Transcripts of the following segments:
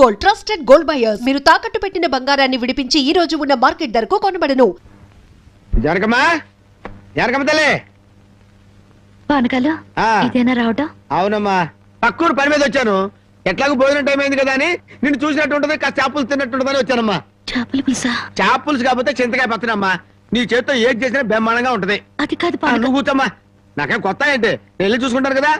Gold, trusted gold buyers. మీరు తాకట్టు పెట్టిన బంగారాన్ని విడిపించి ఈ రోజు ఉన్న మార్కెట్ ధరకు కొనబడను. జనకమ్మా, జనకమ్మ తల్లి. పానకాలు ఇదేనా రావటం? అవునమ్మా, పక్కూరు పని మీద వచ్చాను. ఎట్లాగో భోజనం టైం అయింది కదా అని నిన్ను చూసినట్టు ఉంటది, కాస్త చేపలు తిన్నట్టుంటదని వచ్చానమ్మా. చేపల పులుసా? చేపలుసు కాకపోతే చింతకాయ పచ్చనమ్మా. నీ చేత్తో ఏది చేసినా బ్రహ్మాండంగా ఉంటది. అది కాదు, నువ్వు కూర్చోమ్మా. నాకేం కొత్త ఏంటి, నేను వెళ్ళి చూసుకుంటాను కదా.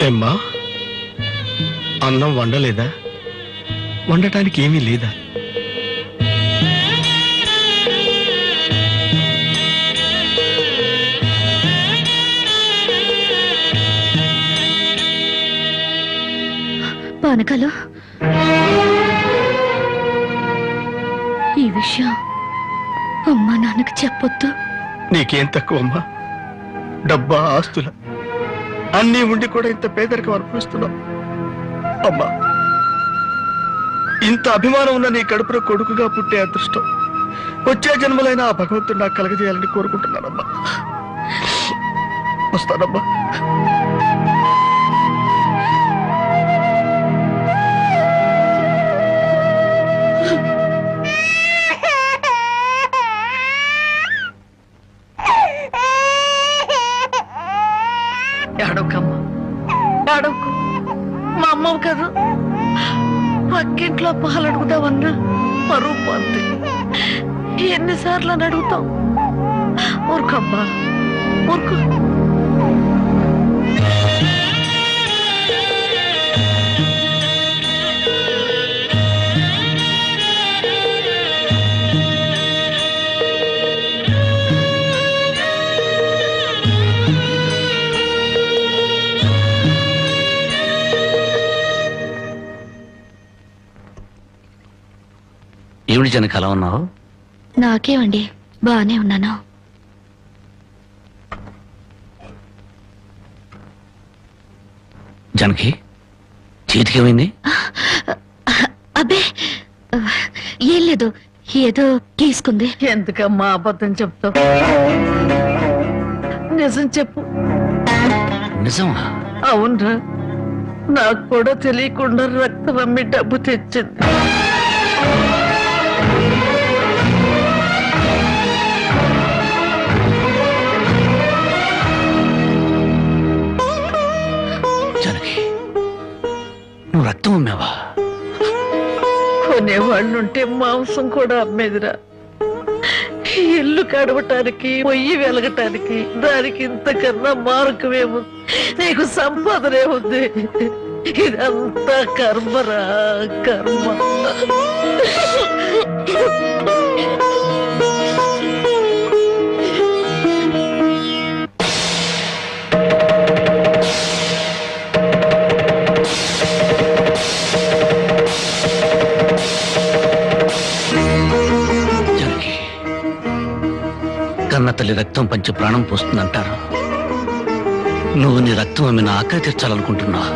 ఏమ్మా, అన్నం వండలేదా? వండటానికి ఏమీ లేదా? పానకాలు, ఈ విషయం అమ్మా నాన్నకు చెప్పొద్దు. నీకేం తక్కువ అమ్మా? డబ్బా, ఆస్తుల అన్నీ ఉండి కూడా ఇంత పేదరికం అనుభవిస్తున్నావు అమ్మా. ఇంత అభిమానం ఉన్న నీ కడుపులో కొడుకుగా పుట్టే అదృష్టం వచ్చే జన్మలైన ఆ భగవంతుడు నాకు కలగజేయాలని కోరుకుంటున్నానమ్మా. వస్తానమ్మా. ఏడవకమ్మా, ఏడవకు. మా అమ్మవు కదా, పక్కింట్లో పాలు అడుగుదామన్నా పరువు పోద్ది. ఎన్నిసార్లు అని అడుగుతాం? ఊరుకమ్మా, ఊరుకు. ఏమిటి జనక అలా ఉన్నావు? నాకేమండి, బానే ఉన్నాను. జనకి చేతికేమైంది? అబ్బే ఏం లేదు, ఏదో గీసుకుంది. ఎందుకమ్మా అబద్ధం చెప్తావు? నిజం చెప్పు. నిజమా? అవునరా, నాకు కూడా తెలియకుండా రక్తం అమ్మి డబ్బు తెచ్చింది. జనకి, నువ్వు రక్తం అమ్మావా? కొనేవాళ్ళుంటే మాంసం కూడా అమ్మేదిరా. ఇల్లు కడవటానికి, పొయ్యి వెలగటానికి దానికి ఇంతకన్నా మార్గమేముంది? నీకు సంపాదనే ఉంది. ఇదంతా కర్మరా, కర్మ. కన్న తల్లి రక్తం పంచి ప్రాణం పోస్తుందంటారు. నువ్వు నీ రక్తం అమ్మిన ఆకలి తీర్చాలనుకుంటున్నావు.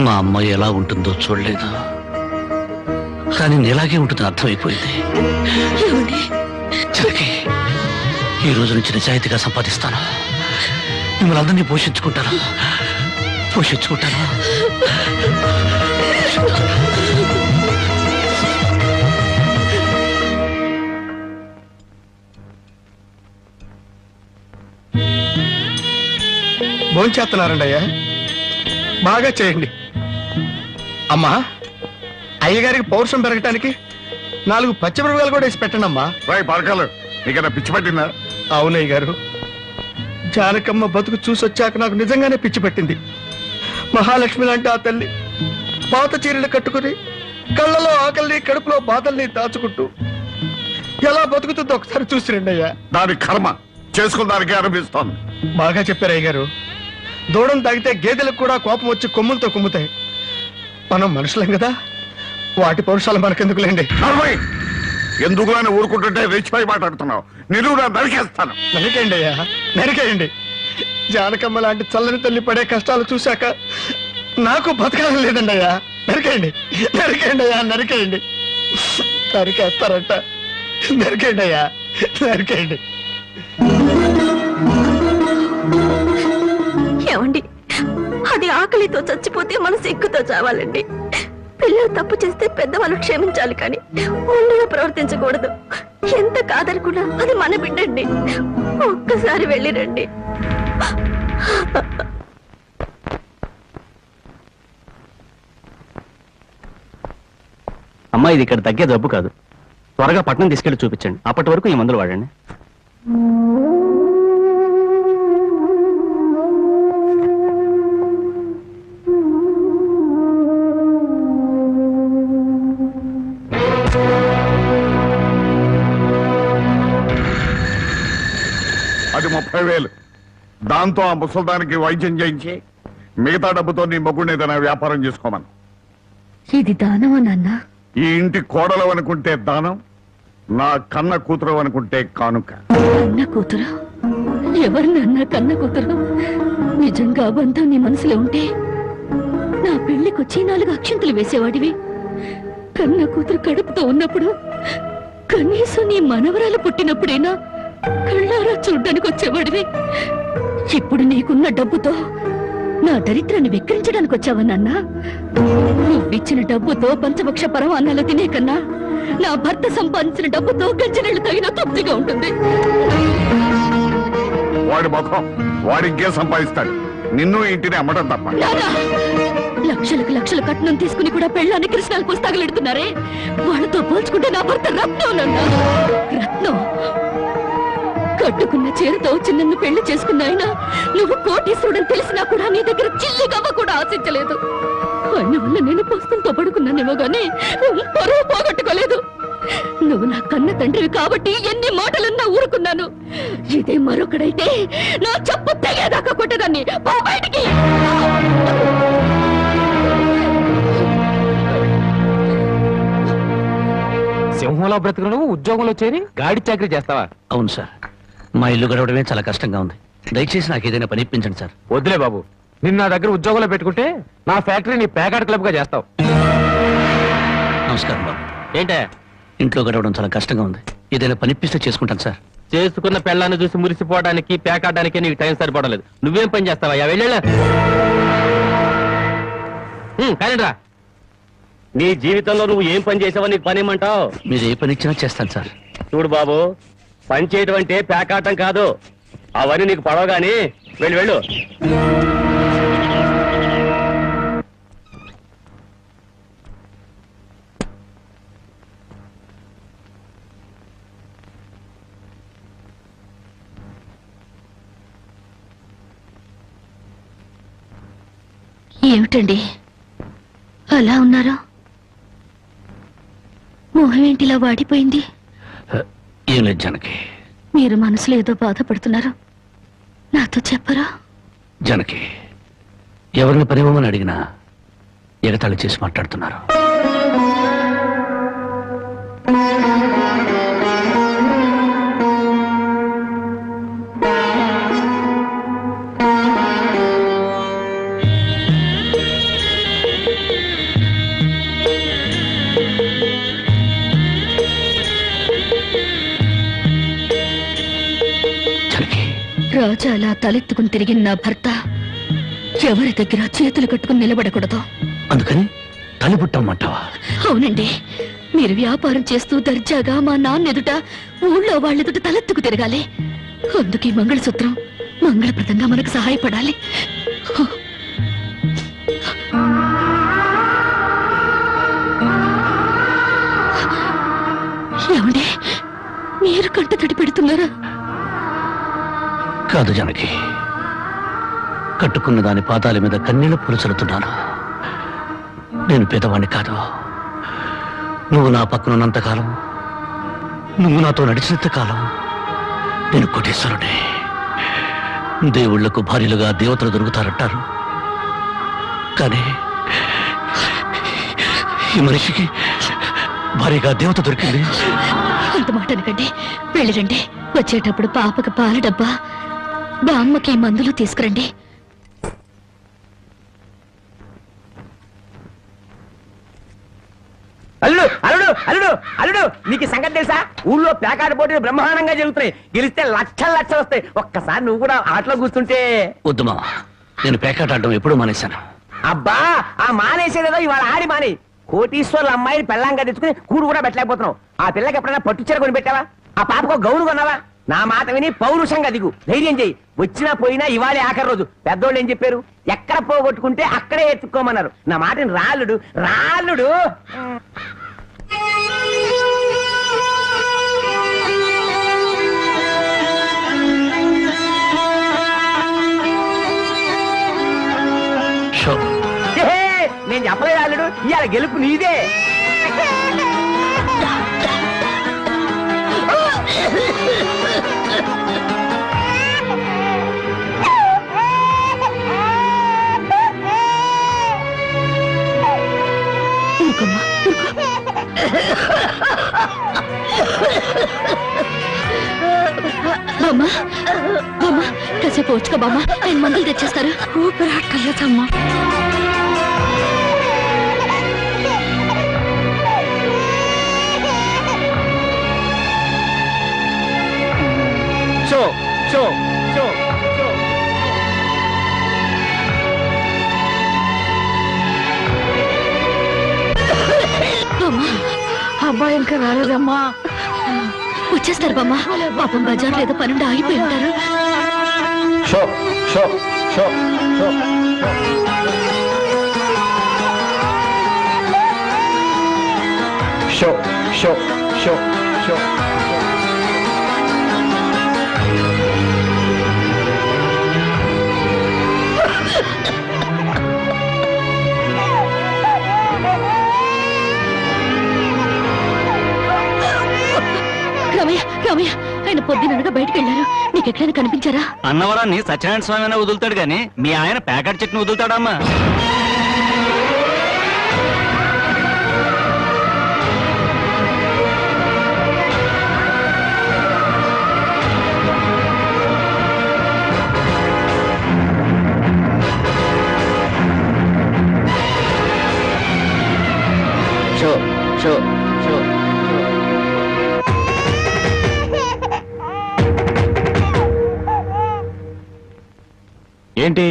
మా అమ్మాయి ఎలా ఉంటుందో చూడలేదు, కానీ నీలాగే ఉంటుందని అర్థమైపోయింది. జనకి, ఈ రోజు నుంచి నిజాయితీగా సంపాదిస్తాను. మిమ్మల్ని అందరినీ పోషించుకుంటాను. భోంచేస్తున్నారండి అయ్యా, బాగా చేయండి. అమ్మా, అయ్యగారికి పౌరుషం పెరగటానికి 4 పచ్చిమిరపకాయలు కూడా వేసి పెట్టండి అమ్మా. పలకాలు నీకన్నా పిచ్చి పట్టిందా? అవునయ్య గారు, జానకమ్మ బతుకు చూసొచ్చాక నాకు నిజంగానే పిచ్చి పట్టింది. మహాలక్ష్మి లాంటి ఆ తల్లి పాత చీరలు కట్టుకుని కళ్ళలో ఆకలిని, కడుపులో బాధల్ని దాచుకుంటూ ఎలా బతుకుతుందో ఒకసారి చూసి రండి అయ్యా. దాని కర్మ చేసుకున్నానికి అనిపిస్తోంది. బాగా చెప్పారు అయ్య గారు. దూడం తాగితే గేదెలకు కూడా కోపం వచ్చి కొమ్ములతో కుమ్ముతాయి. మనం మనుషులం కదా, వాటి పౌరుషాలు మనకెందుకులేండి. ఎందుకు అని ఊరుకుంటుంటే రెచ్చిపోయి మాట్లాడుతున్నావు. నిలువురా నరికేస్తాను. నరికేయండి అయ్యా, నరికేయండి. జానకమ్మ లాంటి చల్లని తల్లి పడే కష్టాలు చూశాక నాకు బతకాలని లేదండి అయ్యా. నరికేయండి, నరికేయండి అయ్యా, నరికేయండి. నరికేస్తారంట. నరికేయండి అయ్యా, నరికేయండి. ఏమండి, అది ఆకలితో చచ్చిపోతే మనసు ఎక్కుతో చావాలండి. పిల్లలు తప్పు చేస్తే పెద్దవాళ్ళు క్షమించాలి, కానీ ఒండుగా ప్రవర్తించకూడదు. ఎంత కాదనుకున్నా అది మన బిడ్డండి. ఒక్కసారి వెళ్ళిరండి. అమ్మా, ఇది ఇక్కడ తగ్గే జబ్బు కాదు. త్వరగా పట్నం తీసుకెళ్లి చూపించండి. అప్పటి వరకు ఈ మందులు వాడండి. అది 30,000. దాంతో ఆ ముసల్దానికి వైద్యం చేయించి మిగతా డబ్బుతో నీ మొగ్గుని ఏదైనా వ్యాపారం చేసుకోమను. ఇది దానమా నాన్న? ఈ ఇంటి కోడలు అనుకుంటే దానం, నా కన్న కూతురు అనుకుంటే కానుక. కన్న కూతురు? ఎవరు నాన్న కన్న కూతురు? నిజంగా బంధం నీ మనసులో ఉంటే నా పెళ్లికొచ్చి 4 అక్షంతలు వేసేవాడివి. కన్న కూతురు కడుపుతో ఉన్నప్పుడు, కనీసం నీ మనవరాలు పుట్టినప్పుడైనా కళ్ళారా చూడ్డానికి వచ్చేవాడివి. ఇప్పుడు నీకున్న డబ్బుతో నా దరిద్రాన్ని వెక్కిరించడానికి వచ్చావా నాన్న? నువ్విచ్చిన డబ్బుతో పంచభక్ష పరమాన్నాలు తినే కన్నా నా భర్త సంపాదించిన డబ్బుతో గంజనీళ్లు తగిన తృప్తిగా ఉంటుంది. వాడి ముఖం వాడింకే సంపాదిస్తాడు. నిన్ను ఇంటిని అమ్మడం తప్ప. నాన్నా, లక్షలకు లక్షల కట్నం తీసుకుని కూడా పెళ్ళాన్ని కృష్ణాలు పుస్తకాలెడుతున్నారే, వాళ్ళతో పోల్చుకుంటే నా భర్త రత్నం నాన్న. రత్నం. కట్టుకున్న చీరతో చిన్నన్ను పెళ్లి చేసుకున్న ఆయన నువ్వు కోటీశ్వరుడని తెలిసినా కూడా నీ దగ్గర చిల్లిగవ్వ కూడా ఆశించలేదు. ఆయన వల్ల నేను పుస్తకంతో పడుకున్నానేమో గానీ పరువు పోగొట్టుకోలేదు. నువ్వు నా కన్న తండ్రివి కాబట్టి ఎన్ని మాటలన్నా ఊరుకున్నాను. ఇదే మరొకడైతే నా చెప్పు తెగేదాకా కొట్టేదాన్ని. పో బయటికి. సింహంలో బ్రతుకును ఉద్యోగంలో చేరి గాడి చాకరీ చేస్తావా? అవును సార్, మా ఇల్లు గడవడమే చాలా కష్టంగా ఉంది. దయచేసి నాకు ఏదైనా పని ఇప్పించండి సార్. వద్దులే బాబు, నిన్ను నా దగ్గర ఉద్యోగంలో పెట్టుకుంటే నా ఫ్యాక్టరీని ప్యాకాట్ క్లబ్ గా చేస్తావు. నమస్కారం బాబు. ఏంటే ఇంట్లో గడవడం చాలా కష్టంగా ఉంది. ఏదైనా పని ఇప్పిస్తే చేసుకుంటాను సార్. చేసుకున్న పెళ్ళాన్ని చూసి మురిసిపోవడానికి ప్యాకాడడానికి నీకు టైం సరిపోవడం. నువ్వేం పని చేస్తావా? వెళ్ళా కానిరా. నీ జీవితంలో నువ్వు ఏం పని చేసావో నీకు పని ఏమంటావు? మీరు ఏ పని ఇచ్చినా చేస్తాను సార్. చూడు బాబు, పని చేయడం అంటే ప్యాకాటం కాదు. అవన్నీ నీకు పడవ గాని వెళ్ళు వెళ్ళు. ఏమిటండి అలా ఉన్నారు? మొహం ఏంటిలా వాడిపోయింది? ఏం లేదు జానకి. మీరు మనసులో ఏదో బాధపడుతున్నారు, నాతో చెప్పరా? జానకి, ఎవరిని పని ఇవ్వమని అడిగినా ఎగతాళి చేసి మాట్లాడుతున్నారు. రాజా అలా తలెత్తుకుని తిరిగిన నా భర్త ఎవరి దగ్గర చేతులు కట్టుకుని నిలబడకూడదు. అందుకని తలిపుట్టమంటావా? అవునండి, మీరు వ్యాపారం చేస్తూ దర్జాగా మా నాన్న ఎదుట, ఊళ్ళో వాళ్ళెదుట తలెత్తుకు తిరగాలి. అందుకే మంగళసూత్రం మంగళప్రదంగా మనకు సహాయపడాలి. ఏమండి, మీరు కంట తడి పెడుతున్నారా? కాదు జానకి, కట్టుకున్న దాని పాదాల మీద కన్నీళ్లు పులుచలుతున్నాను. నేను పేదవాణ్ణి కాదు. నువ్వు నా పక్కనున్నంతకాలం, నువ్వు నాతో నడిచినంత కాలం నేను కోటీశ్వరుడే. దేవుళ్లకు భార్యలుగా దేవతలు దొరుకుతారంటారు, కానీ ఈ మనిషికి భార్యగా దేవత దొరికింది. అంత మాట అనకండి. వెళ్ళిరండి. వచ్చేటప్పుడు పాపకు పాల డబ్బా, బామ్మకి మందులు తీసుకురండి. అల్లుడు అల్లుడు అల్లుడు అల్లుడు నీకు సంగతి తెలుసా? ఊళ్ళో పేకాట పోటీలు బ్రహ్మాండంగా జరుగుతున్నాయి. గెలిస్తే లక్షలు లక్షలు వస్తాయి. ఒక్కసారి నువ్వు కూడా ఆటలో కూర్చుంటే. వద్దు మామ, నేను పేకాట ఆడడం ఎప్పుడూ మానేశాను. అబ్బా ఆ మానేసేదేదో ఇవాళ ఆడి మాని. కోటీశ్వర్ల అమ్మాయిని పెళ్ళంగా తెచ్చుకుని కూడు కూడా పెట్టలేకపోతున్నావు. ఆ పిల్లకి ఎప్పుడైనా పట్టు చీర కొని పెట్టావా? ఆ పాపకు గౌను కొన్నావా? నా మాట విని పౌరుషంగా దిగు, ధైర్యం చెయ్యి. వచ్చినా పోయినా ఇవాళే ఆఖరి రోజు. పెద్దోళ్ళు ఏం చెప్పారు? ఎక్కడ పోగొట్టుకుంటే అక్కడే ఎత్తుక్కోమన్నారు. నా మాటని రాళ్ళుడు రాళ్ళుడు. నేను చెప్పలేదు అల్లుడు, ఇవాళ గెలుపు నీదే. బామ్మ బామ్మ కాసేపు వచ్చుకో బామ్మ, ఆయన మందులు తెచ్చేస్తారు. ఊపిరాట్కలేదమ్మా. షో షో షో షో. అబ్బాయి ఇంకా రాలేదమ్మా. వచ్చేస్తారు బామ్మ. పాపం బజార్లో ఏదో పనుండి ఆగిపోయి ఉంటారు. షో షో షో షో. షో షో షో షో. రామయ్య రామయ్య, ఆయన పొద్దుననగా బయటకు వెళ్ళారు. నీకు ఎక్కడైనా కనిపించారా? అన్నవరాన్ని సత్యనారాయణ స్వామి అయినా వదులుతాడు గాని మీ ఆయన ప్యాకెట్ చెట్టును వదులుతాడమ్మా. షో షో షో. ఏంటి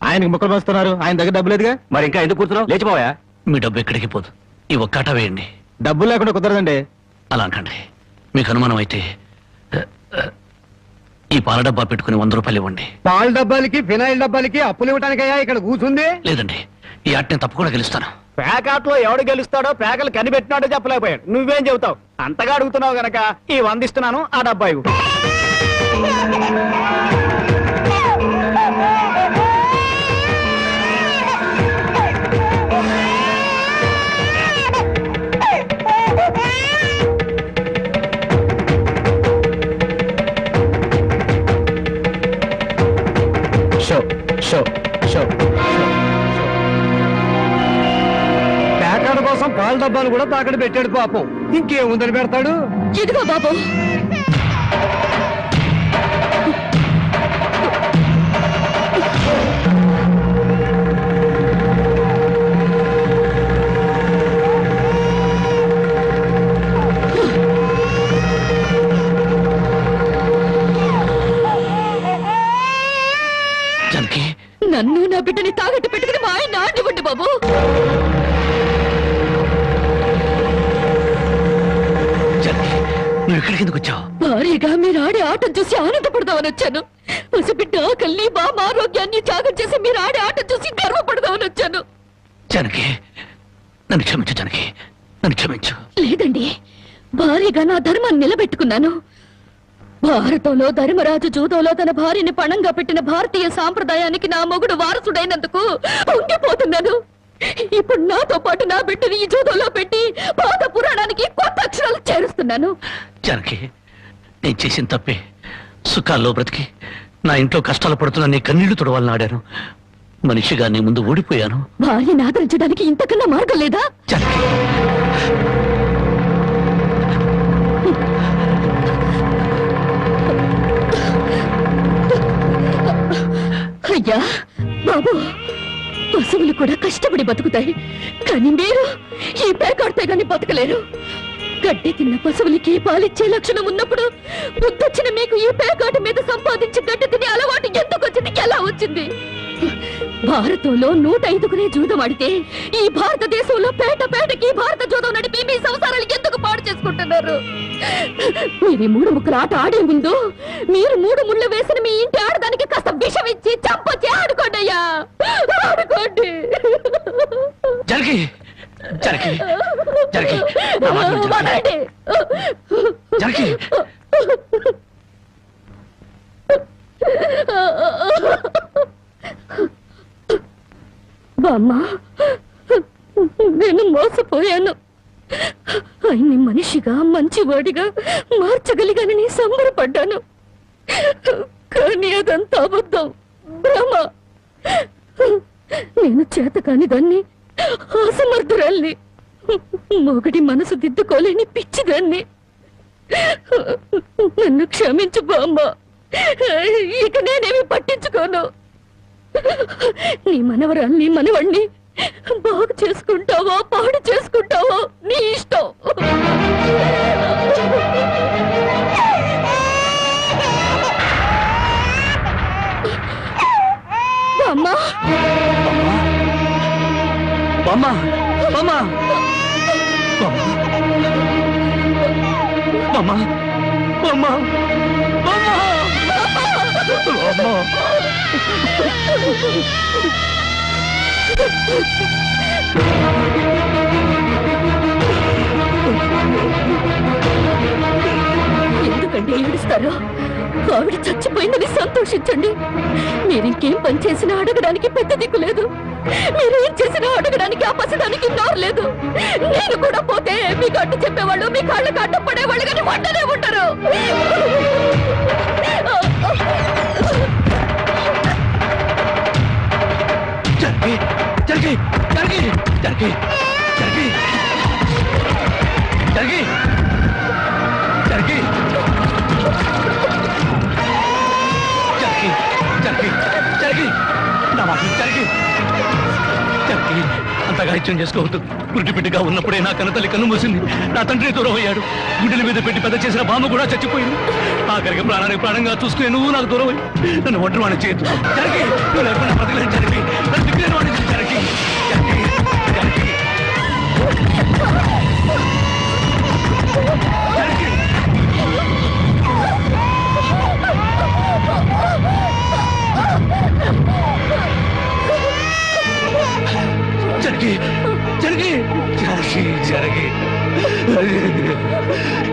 ఆయనకి ముక్కలు పంచుతున్నారు? ఆయన దగ్గర డబ్బు లేదుగా. మరి ఇంకా ఎందుకు కూర్చున్నావు? లేచిపోయా. మీ డబ్బు ఎక్కడికి పోదు. ఈ ఒక్కాట వేయండి. డబ్బులు లేకుండా కుదరదండి. అలా అనకండి. మీకు అనుమానం అయితే ఈ పాల డబ్బా పెట్టుకుని 100 రూపాయలు ఇవ్వండి. పాల డబ్బాలకి ఫినాయిల్ డబ్బాలకి అప్పులు ఇవ్వటానికయ్యా ఇక్కడ కూర్చుంది? లేదండి, ఈ ఆట నేను తప్పకుండా గెలుస్తాను. పేకాట్లో ఎవడు గెలుస్తాడో పేకలు కనిపెట్టినాడో చెప్పలేకపోయాడు. నువ్వేం చెబుతావు? అంతగా అడుగుతున్నావు గనక ఈ 100 ఇస్తున్నాను. ఆ డబ్బా ఇవ్వు. షో షో షో. పేకాడ కోసం పాల డబ్బాలు కూడా తాకడి పెట్టాడు పాపం. ఇంకేముందని పెడతాడు? ఇదిగో బాబు. జానకి, నన్ను నా బిడ్డని తాగట్టు పెట్టుకుని మా ఆయన ఆడివ్వండి బాబు. జానకి, నువ్వు ఇక్కడికి ఎందుకు వచ్చావు? భారీగా మీరు ఆడే ఆటం చూసి ఆనందపడదామని వచ్చాను. పసిబిడ్డ ఆకలిని బామ్మ ఆరోగ్యాన్ని త్యాగం చేసి మీరు ఆడే ఆటం చూసి గర్వపడదామని వచ్చాను. జానకి, నన్ను క్షమించు. జానకి, నన్ను క్షమించు. లేదండి, భారీగా నా ధర్మాన్ని నిలబెట్టుకున్నాను. భారతంలో ధర్మరాజు జూదంలో తన భార్యని పణంగా పెట్టిన భారతీయ సాంప్రదాయానికి నా మొగుడు వారసుడైనందుకు ఉండిపోతున్నాను. ఇప్పుడు నాతో పాటు నా బిడ్డని ఈ జూదంలో పెట్టి పాత పురాణానికి కొత్త అక్షరాలు చేరుస్తున్నాను. జానకి, నేను చేసిన తప్పే. సుఖాల్లో బ్రతికి నా ఇంట్లో కష్టాలు పడుతున్నా నీ కన్నీళ్లు తుడవాలని ఆడాను. మనిషిగా నీ ముందు ఓడిపోయాను. భార్యని ఆదరించడానికి ఇంతకన్నా మార్గం లేదా? జానకి, అయ్యా బాబు, పశువులు కూడా కష్టపడి బతుకుతాయి, కానీ మీరు ఈ పేకాడితే గాని బతకలేరు. గడ్డి తిన్న పశువులకి పాలిచ్చే లక్షణం ఉన్నప్పుడు బుద్ధొచ్చిన మీకు ఈ పేకాట మీద సంపాదించి గడ్డి తినే అలవాటు ఎందుకు వచ్చింది, ఎలా వచ్చింది? భారతంలో 105 జూదం ఆడితే ఈ భారతదేశంలో పేట పేటకి భారత జూదం నడిపి మీ సంసారాలు ఎందుకు పాడు చేసుకుంటున్నారు? మీరు ఈ 3 ముక్కల ఆట ఆడే ముందు మీరు 3 ముళ్ళు వేసిన మీ ఇంటి ఆడదానికి కాస్త విషం ఇచ్చి చంపొచ్చి ఆడుకోండి అయ్యా, ఆడుకోండి. జరగి జరగి జరగి నా మాట విను, వదలండి. జరగి. బామ్మ, నేను మోసపోయాను. ఆయన్ని మనిషిగా మంచివాడిగా మార్చగలిగానని సంబరపడ్డాను, కానీ అదంతా అబద్ధం, భ్రమ. నేను చేతకాని దాన్ని, అసమర్థురాల్ని, మొగడి మనసు దిద్దుకోలేని పిచ్చిదాన్ని. నన్ను క్షమించు బామ్మ, ఇక నేనేమి పట్టించుకోను. నీ మనవరాల్ని మనవణ్ణి బాగు చేసుకుంటావో పాడు చేసుకుంటావో నీ ఇష్టం. అమ్మా బామ్మ బామ్మ బామ్మ బామ్మ బామ్మ ఎందుకండి ఏడుస్తారు? ఆవిడ చచ్చిపోయిందని సంతోషించండి. మీరింకేం పని చేసినా అడగడానికి పెద్ద దిక్కు లేదు, మీరేం చేసినా అడగడానికి ఆ పసడానికి నోరు లేదు. నేను కూడా పోతే మీకు అడ్డు చెప్పేవాళ్ళు, మీ కాళ్ళకి అడ్డు పడేవాళ్ళు, కానీ వంటనే ఉంటారు. జరగి జరగి జరగి జరగి జరగి జరగి జరగి జరగి జరగి జరగి నా మాట జరగి జరగి అంతగా ఇచ్చం చేసుకోవద్దు. గుడ్డి బిడ్డగా ఉన్నప్పుడే నా కన్నతల్లి కన్ను మూసింది, నా తండ్రి దూరం అయ్యాడు. గుడ్డల మీద పెట్టి పెద్ద చేసిన బామ్మ కూడా చచ్చిపోయింది. ఆఖరికి ప్రాణానికి ప్రాణంగా చూసుకునే నువ్వు నాకు దూరం అయ్యి నన్ను ఒంటరి వాడిని చేయొద్దు. జరిగి నువ్వు లేకుండా బతకలేని జరిగి నన్ను దిక్కులేని వాడిని జరిగి జరిగి జరిగి జరిగి జరిగి జరిగి జరిగి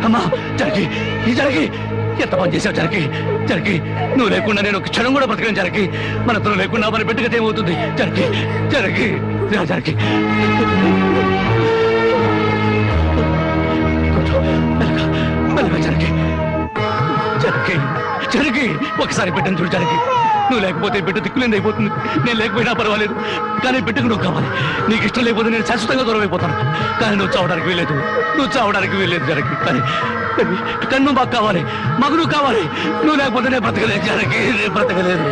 అమ్మా జరిగి ఈ జరిగి ఎంత పని చేసావు జరిగి జరిగి నువ్వు లేకుండా నేను ఒక క్షణం కూడా బతకలేను జరిగి. మన ఇద్దరు లేకుండా మన బిడ్డగతే ఏమవుతుంది జరిగి జరిగి జరిగి మెల్లగా జరిగి జరిగి జరిగి ఒకసారి బిడ్డను చూడు జరిగి. నువ్వు లేకపోతే బిడ్డ దిక్కులేని అయిపోతుంది. నేను లేకపోయినా పర్వాలేదు, కానీ బిడ్డకు నువ్వు కావాలి. నీకు ఇష్టం లేకపోతే నేను శాశ్వతంగా దూరం అయిపోతాను, కానీ నువ్వు చావడానికి వీలేదు, నువ్వు చావడానికి వీలేదు జరిగి. కానీ నువ్వు మాకు కావాలి, మాకు నువ్వు కావాలి. నువ్వు లేకపోతే నేను బ్రతకలేదు జరిగి, నేను బ్రతకలేదు.